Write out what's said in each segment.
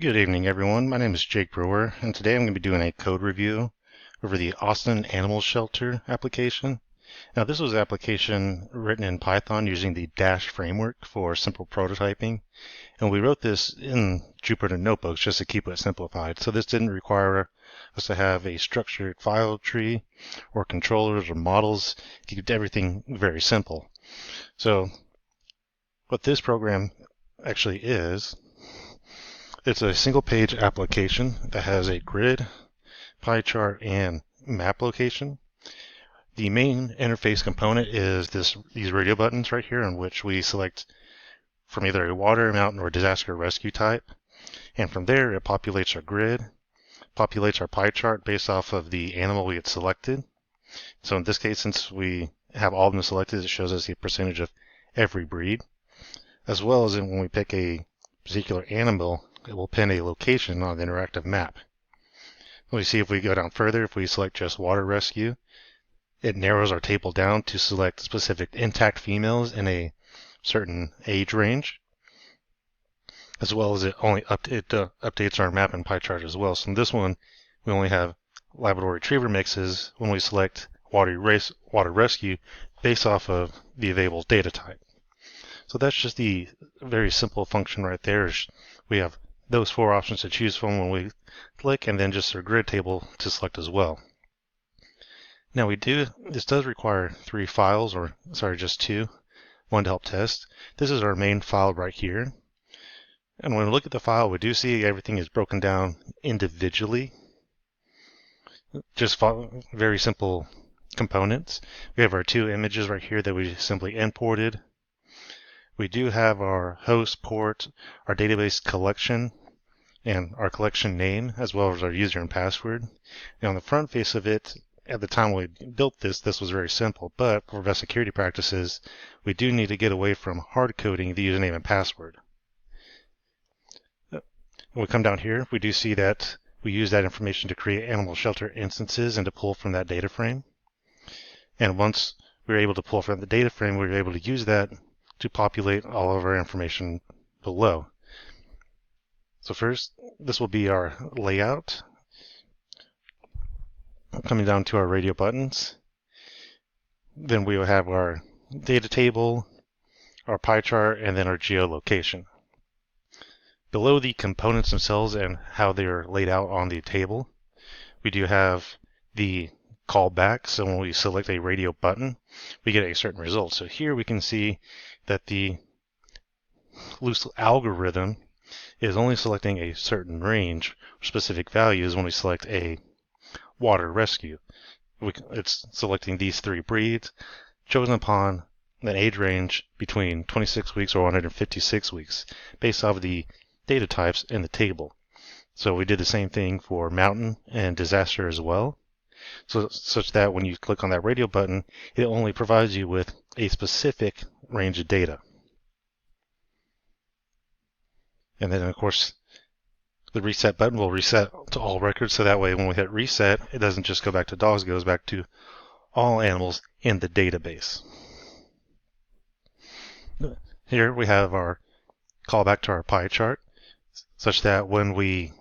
Good evening, everyone. My name is Jake Brewer, and today I'm going to be doing a code review over the Austin Animal Shelter application. Now, this was an application written in Python using the Dash framework for simple prototyping, and we wrote this in Jupyter Notebooks just to keep it simplified. So this didn't require us to have a structured file tree or controllers or models. To keep everything very simple. So what this program actually is, it's a single page application that has a grid, pie chart, and map location. The main interface component is these radio buttons right here, in which we select from either a water, mountain, or disaster rescue type. And from there, it populates our grid, populates our pie chart based off of the animal we had selected. So in this case, since we have all of them selected, it shows us the percentage of every breed, as well as when we pick a particular animal, it will pin a location on the interactive map. We see if we go down further, if we select just water rescue, it narrows our table down to select specific intact females in a certain age range, as well as it updates our map and pie chart as well. So in this one, we only have Labrador Retriever mixes when we select water rescue based off of the available data type. So that's just the very simple function right there. We have those four options to choose from when we click, and then just our grid table to select as well. Now this does require three files, or sorry, just two, one to help test. This is our main file right here. And when we look at the file, we do see everything is broken down individually. Just very simple components. We have our two images right here that we simply imported. We do have our host, port, our database collection, and our collection name, as well as our user and password. Now on the front face of it, at the time we built this was very simple, but for best security practices, we do need to get away from hard coding the username and password. When we come down here, we do see that we use that information to create animal shelter instances and to pull from that data frame. And once we're able to pull from the data frame, we're able to use that to populate all of our information below. So first, this will be our layout. Coming down to our radio buttons. Then we will have our data table, our pie chart, and then our geolocation. Below the components themselves and how they are laid out on the table, we do have the callback. So when we select a radio button, we get a certain result. So here we can see that the loose algorithm is only selecting a certain range or specific values when we select a water rescue. It's selecting these three breeds chosen upon an age range between 26 weeks or 156 weeks based off of the data types in the table. So we did the same thing for mountain and disaster as well. So such that when you click on that radio button, it only provides you with a specific range of data. And then of course, the reset button will reset to all records, so that way when we hit reset, it doesn't just go back to dogs, it goes back to all animals in the database. Here we have our callback to our pie chart, such that when we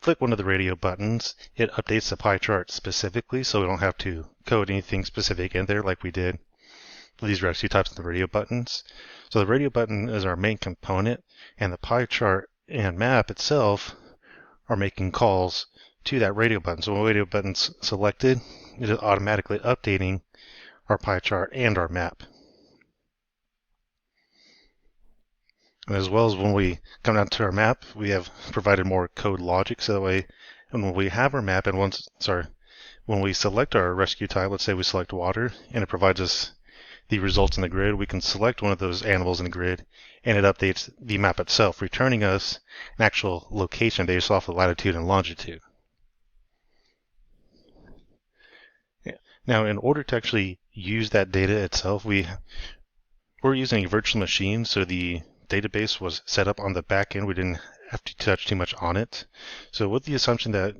click one of the radio buttons, it updates the pie chart specifically, so we don't have to code anything specific in there like we did for these rescue types of the radio buttons. So the radio button is our main component, and the pie chart and map itself are making calls to that radio button. So when the radio button's selected, it is automatically updating our pie chart and our map. And as well as when we come down to our map, we have provided more code logic, so that way, and when we have our map, and when we select our rescue type, let's say we select water, and it provides us the results in the grid, we can select one of those animals in the grid, and it updates the map itself, returning us an actual location based off of latitude and longitude. Now, in order to actually use that data itself, we're using a virtual machine, so the database was set up on the back end. We didn't have to touch too much on it. So with the assumption that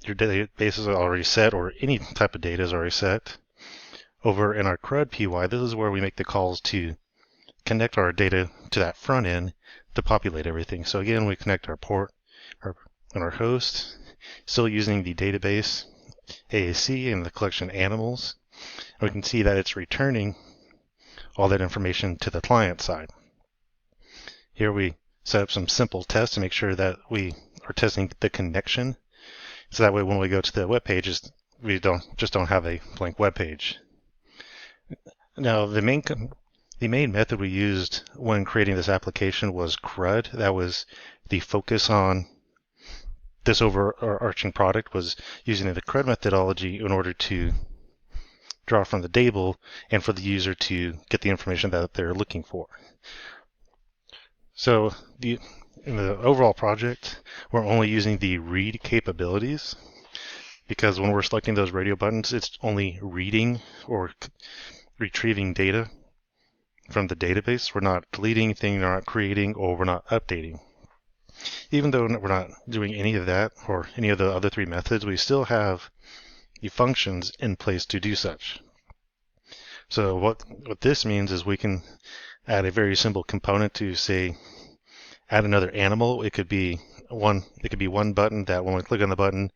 your database is already set, or any type of data is already set, over in our CRUD PY, this is where we make the calls to connect our data to that front end to populate everything. So again, we connect our port and our host, still using the database AAC and the collection animals. And we can see that it's returning all that information to the client side. Here we set up some simple tests to make sure that we are testing the connection. So that way when we go to the web pages, we don't have a blank web page. Now the main method we used when creating this application was CRUD. That was the focus on this overarching product, was using the CRUD methodology in order to draw from the table and for the user to get the information that they're looking for. So in the overall project, we're only using the read capabilities because when we're selecting those radio buttons, it's only reading or retrieving data from the database. We're not deleting anything, we're not creating, or we're not updating. Even though we're not doing any of that or any of the other three methods, we still have the functions in place to do such. So what this means is we can add a very simple component to, say, add another animal. It could be one button that when we click on the button,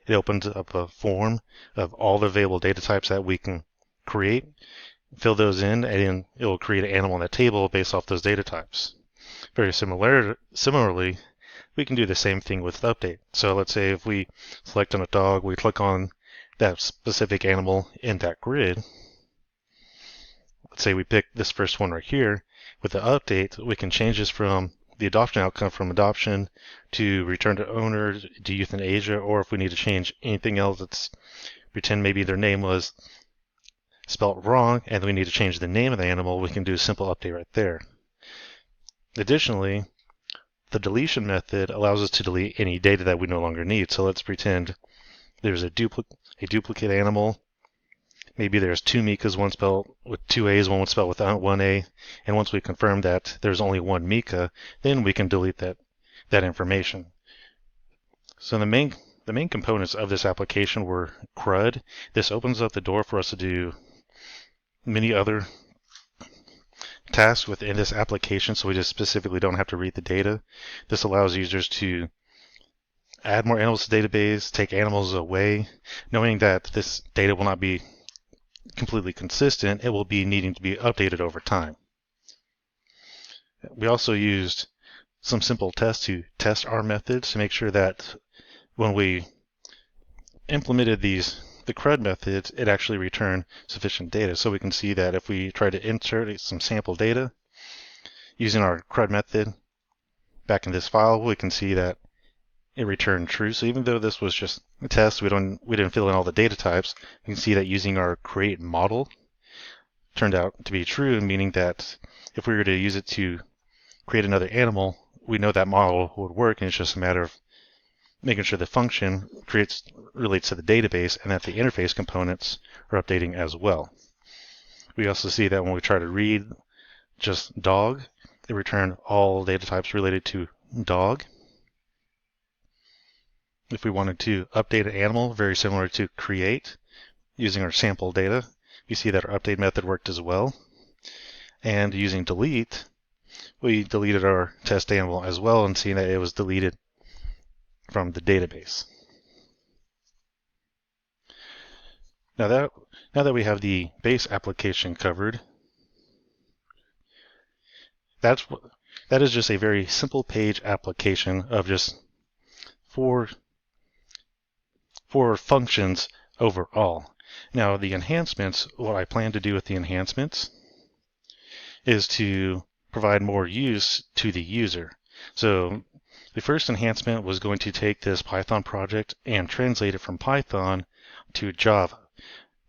it opens up a form of all the available data types that we can create, fill those in, and it will create an animal in that table based off those data types. Very similarly, we can do the same thing with update. So let's say if we select on a dog, we click on that specific animal in that grid. Let's say we pick this first one right here. With the update, we can change this from the adoption outcome from adoption to return to owner to euthanasia, or if we need to change anything else, let's pretend maybe their name was spelt wrong and we need to change the name of the animal, we can do a simple update right there. Additionally, the deletion method allows us to delete any data that we no longer need. So let's pretend there's a duplicate animal. Maybe there's two Mikas, one spelled with two A's, one spelled without one A. And once we confirm that there's only one Mika, then we can delete that information. So the main components of this application were CRUD. This opens up the door for us to do many other tasks within this application, so we just specifically don't have to read the data. This allows users to add more animals to the database, take animals away, knowing that this data will not be completely consistent. It will be needing to be updated over time. We also used some simple tests to test our methods to make sure that when we implemented the CRUD methods, it actually returned sufficient data. So we can see that if we try to insert some sample data using our CRUD method back in this file, we can see that it returned true. So even though this was just a test, we didn't fill in all the data types, you can see that using our create model turned out to be true, meaning that if we were to use it to create another animal, we know that model would work, and it's just a matter of making sure the function relates to the database and that the interface components are updating as well. We also see that when we try to read just dog, it returned all data types related to dog. If we wanted to update an animal, very similar to create, using our sample data, you see that our update method worked as well. And using delete, we deleted our test animal as well, and seeing that it was deleted from the database. Now that we have the base application covered, that is just a very simple page application of just four functions overall. Now the enhancements, what I plan to do with the enhancements is to provide more use to the user. So the first enhancement was going to take this Python project and translate it from Python to Java.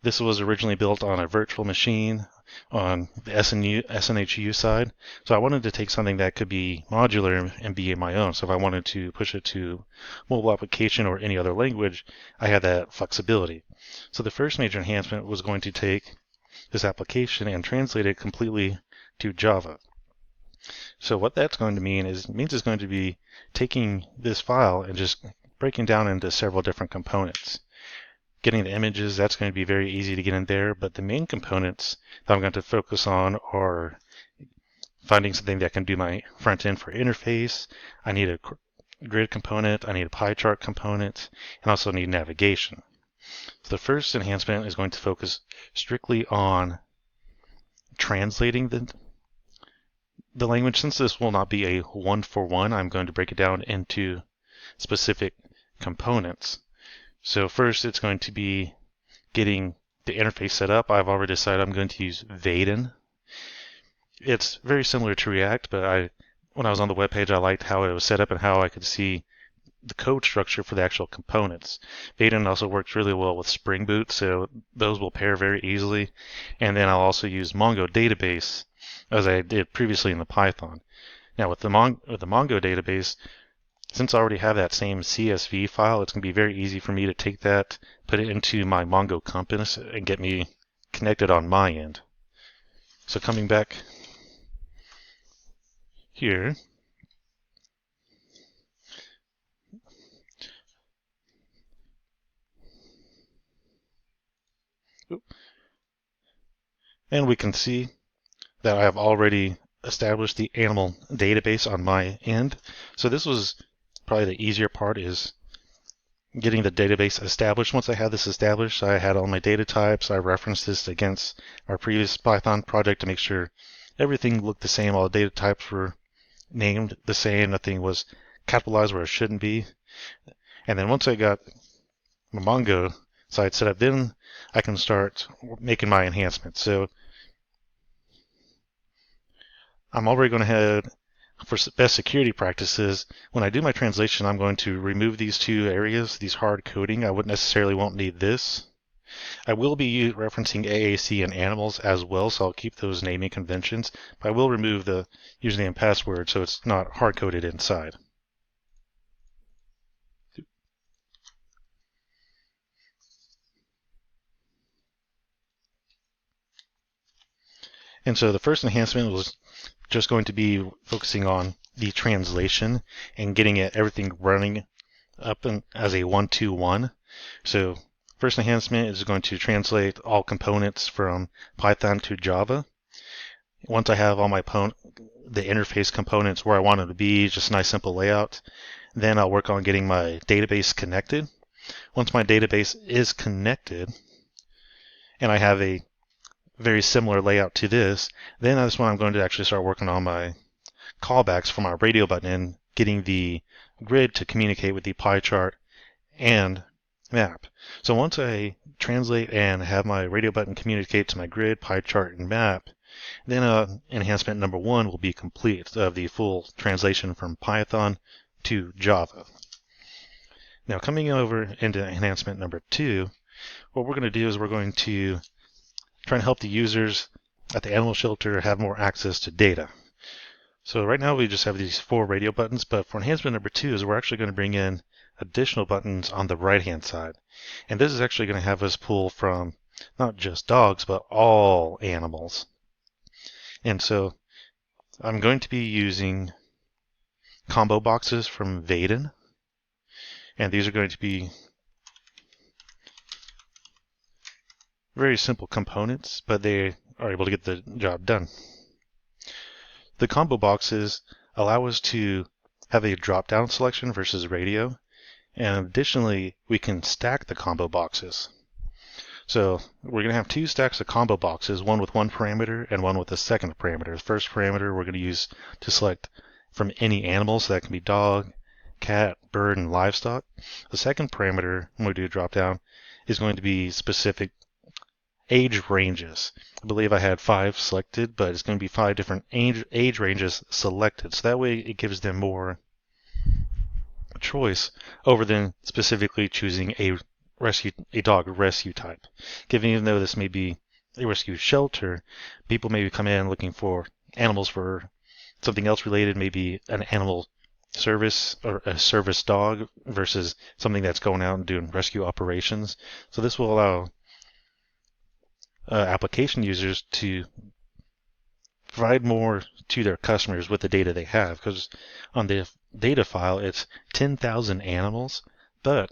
This was originally built on a virtual machine on the SNHU side. So I wanted to take something that could be modular and be my own. So if I wanted to push it to mobile application or any other language, I had that flexibility. So the first major enhancement was going to take this application and translate it completely to Java. So what that's going to mean is it's going to be taking this file and just breaking down into several different components. Getting the images, that's going to be very easy to get in there, but the main components that I'm going to focus on are finding something that can do my front end for interface. I need a grid component, I need a pie chart component, and also need navigation. So the first enhancement is going to focus strictly on translating the language. Since this will not be a one-for-one, I'm going to break it down into specific components. So first, it's going to be getting the interface set up. I've already decided I'm going to use Vaadin. It's very similar to React, but when I was on the webpage, I liked how it was set up and how I could see the code structure for the actual components. Vaadin also works really well with Spring Boot, so those will pair very easily. And then I'll also use Mongo database, as I did previously in the Python. Now with the Mongo database, since I already have that same CSV file, it's going to be very easy for me to take that, put it into my Mongo Compass, and get me connected on my end. So coming back here, and we can see that I have already established the animal database on my end. So this was probably the easier part, is getting the database established. Once I had this established, I had all my data types. I referenced this against our previous Python project to make sure everything looked the same. All the data types were named the same. Nothing was capitalized where it shouldn't be. And then once I got my Mongo side set up, then I can start making my enhancements. So I'm already going to head for best security practices. When I do my translation, I'm going to remove these two areas, these hard coding. I won't need this. I will be referencing AAC and animals as well, so I'll keep those naming conventions, but I will remove the username and password so it's not hard-coded inside. And so the first enhancement was just going to be focusing on the translation and getting everything running up as a 1-2-1. So first enhancement is going to translate all components from Python to Java. Once I have all my the interface components where I want them to be, just a nice simple layout, then I'll work on getting my database connected. Once my database is connected and I have a very similar layout to this, then that's when I'm going to actually start working on my callbacks for my radio button and getting the grid to communicate with the pie chart and map. So once I translate and have my radio button communicate to my grid, pie chart, and map, then enhancement number 1 will be complete of the full translation from Python to Java. Now coming over into enhancement number 2, what we're going to do is we're going to try and help the users at the animal shelter have more access to data. So right now we just have these 4 radio buttons, but for enhancement number 2 is we're actually going to bring in additional buttons on the right-hand side. And this is actually going to have us pull from not just dogs, but all animals. And so I'm going to be using combo boxes from Vaadin. And these are going to be very simple components, but they are able to get the job done. The combo boxes allow us to have a drop-down selection versus radio, and additionally, we can stack the combo boxes. So we're going to have 2 stacks of combo boxes, one with 1 parameter and one with a second parameter. The first parameter we're going to use to select from any animal, so that can be dog, cat, bird, and livestock. The second parameter, when we do a drop-down, is going to be specific age ranges. I believe I had 5 selected, but it's going to be 5 different age ranges selected. So that way it gives them more choice over than specifically choosing a dog rescue type. Even though this may be a rescue shelter, people may come in looking for animals for something else related, maybe an animal service or a service dog versus something that's going out and doing rescue operations. So this will allow application users to provide more to their customers with the data they have, because on the data file it's 10,000 animals, but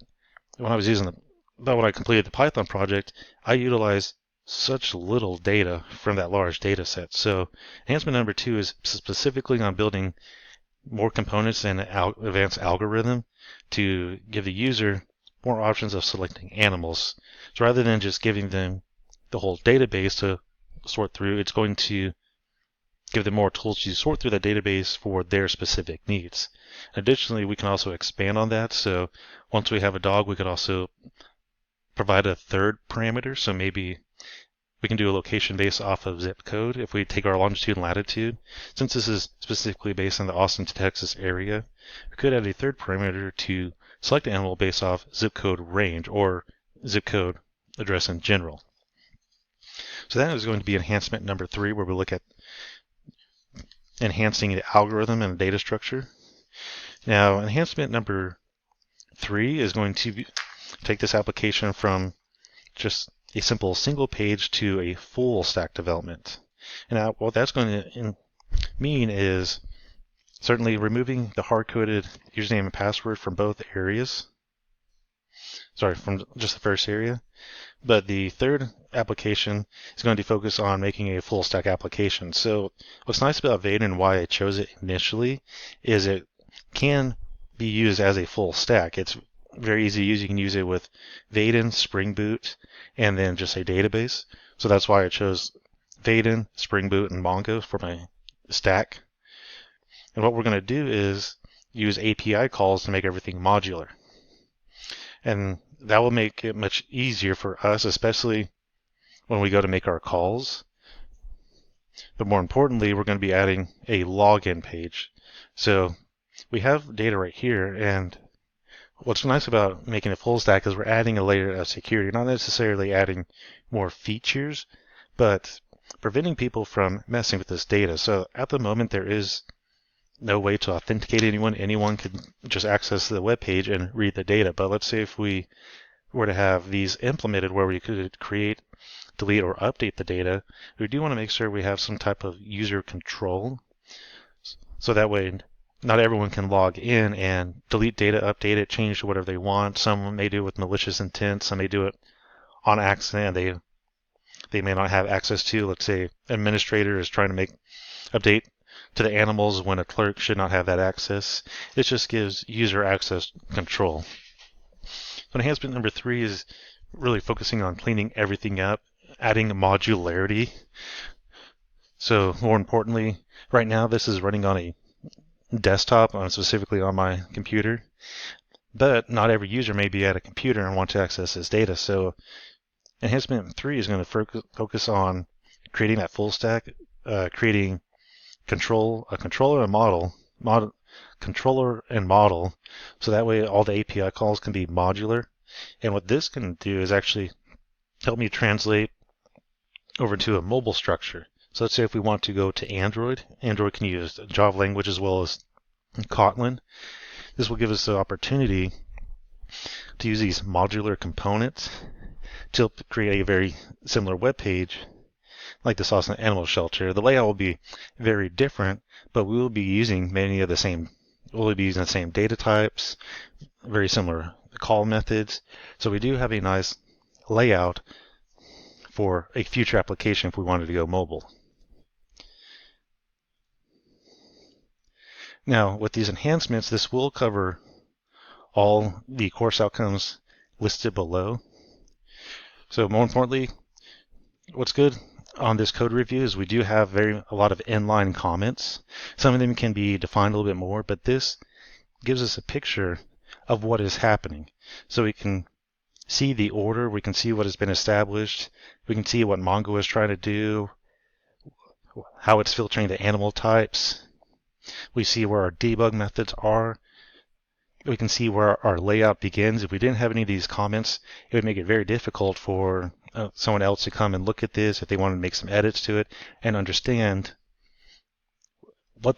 when I completed the Python project, I utilized such little data from that large data set. So enhancement number 2 is specifically on building more components and advanced algorithm to give the user more options of selecting animals. So rather than just giving them the whole database to sort through, it's going to give them more tools to sort through the database for their specific needs. Additionally, we can also expand on that. So once we have a dog, we could also provide a third parameter. So maybe we can do a location based off of zip code. If we take our longitude and latitude, since this is specifically based on the Austin, Texas area, we could add a third parameter to select an animal based off zip code range or zip code address in general. So that is going to be enhancement number 3, where we look at enhancing the algorithm and data structure. Now, enhancement number 3 is going to take this application from just a simple single page to a full stack development. And what that's going to mean is certainly removing the hard-coded username and password from both areas. Sorry, from just the first area. But the third application is going to focus on making a full stack application. So what's nice about Vaadin and why I chose it initially is it can be used as a full stack. It's very easy to use. You can use it with Vaadin, Spring Boot, and then just a database. So that's why I chose Vaadin, Spring Boot, and Mongo for my stack. And what we're going to do is use API calls to make everything modular. And that will make it much easier for us, especially when we go to make our calls. But more importantly, we're going to be adding a login page. So we have data right here, and what's nice about making a full stack is we're adding a layer of security, not necessarily adding more features, but preventing people from messing with this data. So at the moment, there is no way to authenticate anyone. Anyone could just access the web page and read the data. But let's say if we were to have these implemented where we could create, delete, or update the data, we do want to make sure we have some type of user control. So that way, not everyone can log in and delete data, update it, change to whatever they want. Some may do it with malicious intent. Some may do it on accident. They may not have access to, let's say, an administrator is trying to update to the animals when a clerk should not have that access. It just gives user access control. So enhancement number 3 is really focusing on cleaning everything up, adding modularity. So more importantly, right now this is running on a desktop, specifically on my computer, but not every user may be at a computer and want to access this data. So enhancement 3 is going to focus on creating that full stack, creating a controller and model, so that way all the API calls can be modular. And what this can do is actually help me translate over to a mobile structure. So let's say if we want to go to Android can use Java language as well as Kotlin. This will give us the opportunity to use these modular components to create a very similar web page like this Austin Animal Shelter. The layout will be very different, but we will be using the same data types, very similar call methods. So we do have a nice layout for a future application if we wanted to go mobile. Now, with these enhancements, this will cover all the course outcomes listed below. So more importantly, what's good on this code review is we do have a lot of inline comments. Some of them can be defined a little bit more, but this gives us a picture of what is happening. So we can see the order, we can see what has been established, we can see what Mongo is trying to do, how it's filtering the animal types. We see where our debug methods are. We can see where our layout begins. If we didn't have any of these comments, it would make it very difficult for someone else to come and look at this if they wanted to make some edits to it and understand where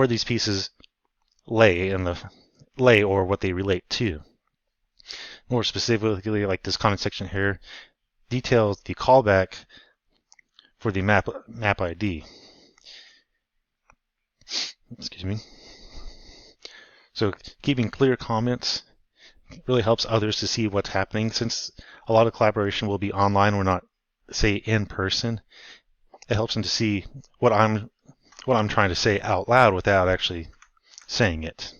these pieces lay or what they relate to. More specifically, like this comment section here details the callback for the map ID. Excuse me. So keeping clear comments really helps others to see what's happening. Since a lot of collaboration will be online, we're not say in person, it helps them to see what I'm trying to say out loud without actually saying it.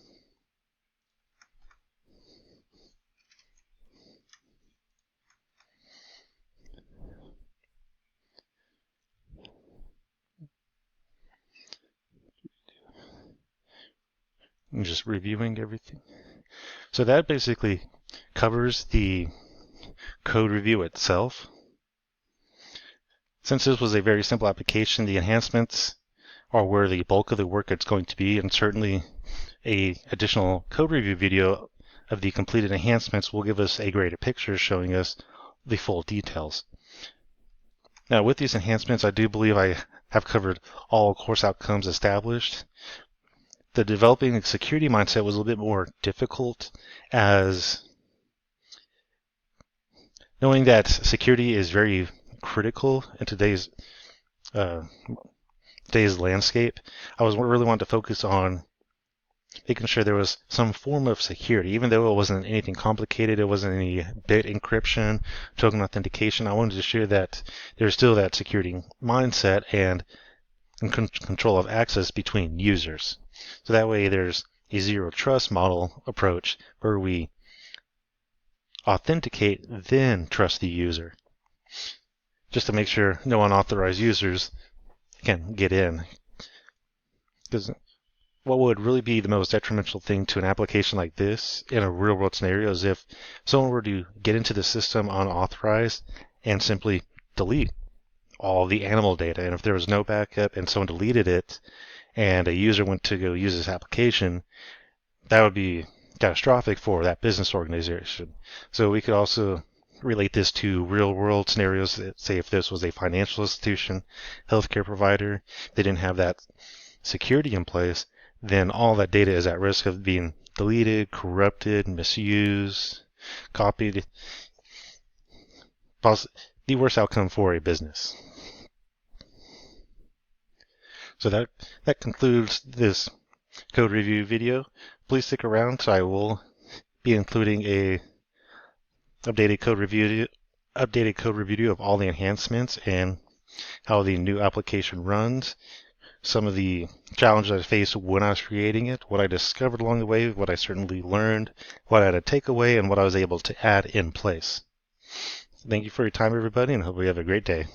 I'm just reviewing everything. So that basically covers the code review itself. Since this was a very simple application, the enhancements are where the bulk of the work is going to be, and certainly a additional code review video of the completed enhancements will give us a greater picture showing us the full details. Now, with these enhancements, I do believe I have covered all course outcomes established. The developing a security mindset was a little bit more difficult, as knowing that security is very critical in today's landscape. I was really wanting to focus on making sure there was some form of security, even though it wasn't anything complicated. It wasn't any bit encryption, token authentication. I wanted to ensure that there's still that security mindset and control of access between users. So that way there's a zero trust model approach where we authenticate, then trust the user, just to make sure no unauthorized users can get in. Because what would really be the most detrimental thing to an application like this in a real world scenario is if someone were to get into the system unauthorized and simply delete all the animal data. And if there was no backup and someone deleted it and a user went to go use this application, that would be catastrophic for that business organization. So we could also relate this to real world scenarios. Say if this was a financial institution, healthcare provider, they didn't have that security in place, then all that data is at risk of being deleted, corrupted, misused, copied. The worst outcome for a business. So that concludes this code review video. Please stick around, so I will be including a updated code review of all the enhancements and how the new application runs, some of the challenges I faced when I was creating it, what I discovered along the way, what I certainly learned, what I had to take away, and what I was able to add in place. Thank you for your time, everybody, and hope you have a great day.